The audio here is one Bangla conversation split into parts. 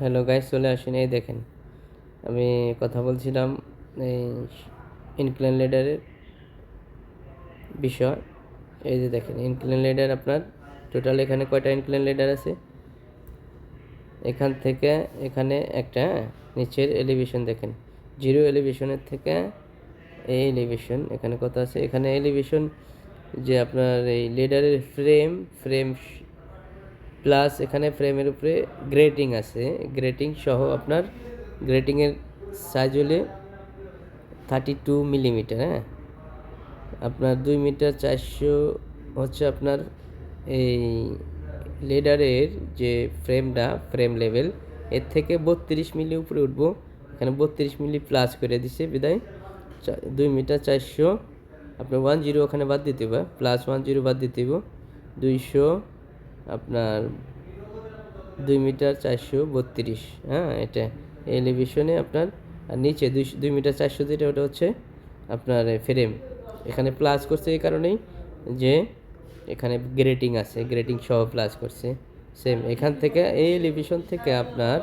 হ্যালো গাইস, চলে আসেন। এই দেখেন, আমি কথা বলছিলাম এই ইনক্লাইন লেডারের বিষয়। এই যে দেখেন, ইনক্লাইন লেডার আপনার টোটাল এখানে কয়টা ইনক্লাইন লেডার আছে, এখান থেকে এখানে একটা, নিচের এলিভেশন দেখেন, জিরো এলিভেশনের থেকে এই এলিভেশন এখানে কত আছে, এখানে এলিভেশন যে আপনার এই লেডারের ফ্রেম প্লাস এখানে ফ্রেমের উপরে গ্রেটিং আছে, গ্রেটিং সহ আপনার গ্রেটিংয়ের সাইজ হলে 32 মিলিমিটার। হ্যাঁ, আপনার 2 মিটার 400 হচ্ছে আপনার এই লেডারের যে ফ্রেম লেভেল, এর থেকে 32 মিলি উপরে উঠবো। এখানে 32 মিলি প্লাস করে দিছে বিদায় 2 মিটার 400, আপনার 10 ওখানে বাদ দিতে হবে, +10 বাদ দিতে হবে, 200 আপনার 2 মিটার 432। হ্যাঁ, এটা এলিভেশনে আপনার। আর নিচে 2 মিটার 400 যেটা, ওটা হচ্ছে আপনার ফ্রেম। এখানে প্লাস করছে এই কারণেই যে এখানে গ্রেটিং আছে, গ্রেটিং সহ প্লাস করছে। সেম এখান থেকে এই এলিভেশন থেকে আপনার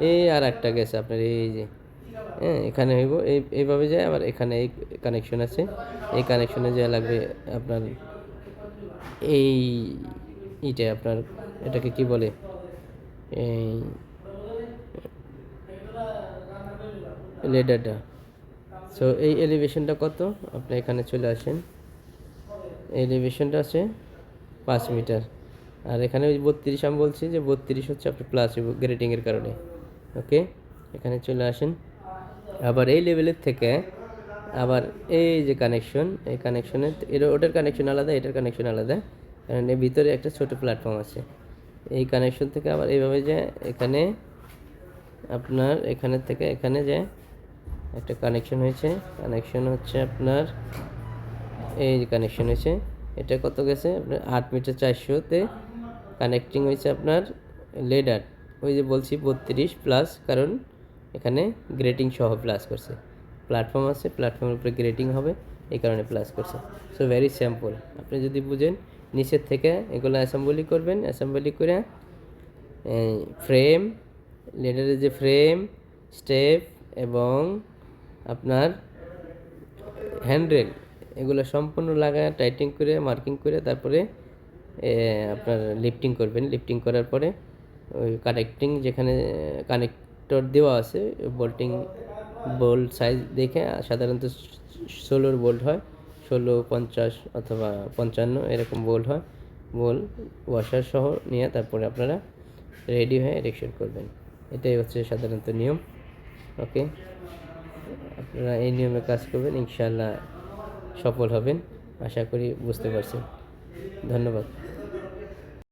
এই আর একটা গেছে আপনার এই যে, হ্যাঁ, এখানে হইব এইভাবে যায়। আবার এখানে এই কানেকশন আছে, এই কানেকশনে যা লাগবে আপনার এই ইটা আপনার, এটাকে কি বলে, এই লেডারটা। সো এই এলিভেশনটা কত, আপনি এখানে চলে আসেন। এলিভেশনটা আছে 5 মিটার, আর এখানে ওই 32 আমি বলছি যে 32 হচ্ছে আপনার প্লাস গ্রেটিংয়ের কারণে। ওকে, এখানে চলে আসেন। আবার এই লেভেলের থেকে আবার এই যে কানেকশন, এই কানেকশনে ওটার কানেকশন আলাদা, এটার কানেকশন আলাদা, কারণ এর ভিতরে একটা ছোট প্ল্যাটফর্ম আছে। এই কানেকশন থেকে আবার এইভাবে যায়, এখানে আপনার এখানে থেকে এখানে যায় একটা কানেকশন হয়েছে। কানেকশন হচ্ছে আপনার এই যে কানেকশন হয়েছে, এটা কত গেছে আপনার 8 মিটার 400-তে কানেক্টিং হয়েছে আপনার লেডার। ওই যে বলছি 32 প্লাস, কারণ এখানে গ্রেটিং সহ প্লাস করছে, প্ল্যাটফর্ম আছে, প্ল্যাটফর্মের উপরে গ্রেটিং হবে, এই কারণে প্লাস করছে। সো ভেরি সিম্পল, আপনি যদি বুঝেন নিচের থেকে এগুলো অ্যাসেম্বলি করবেন, অ্যাসেম্বলি করে ফ্রেম, লেডারের যে ফ্রেম, স্টেপ এবং আপনার হ্যান্ডরেল, এগুলো সম্পূর্ণ লাগায় টাইটিং করে মার্কিং করে তারপরে আপনার লিফটিং করবেন। লিফটিং করার পরে ওই কানেক্টিং যেখানে কানেক্টর দেওয়া আছে, বোল্ট সাইজ দেখে, সাধারণত 16 বোল্ট হয়, 16, 50 অথবা 55 এরকম বোল্ট হয়। ওয়াশার সহ নিয়ে তারপরে আপনারা রেডি হয়ে ইরেকশন করবেন। এটাই হচ্ছে সাধারণত নিয়ম। ওকে, আপনারা এই নিয়মে কাজ করবেন, ইনশাআল্লাহ সফল হবেন। আশা করি বুঝতে পারছেন। ধন্যবাদ।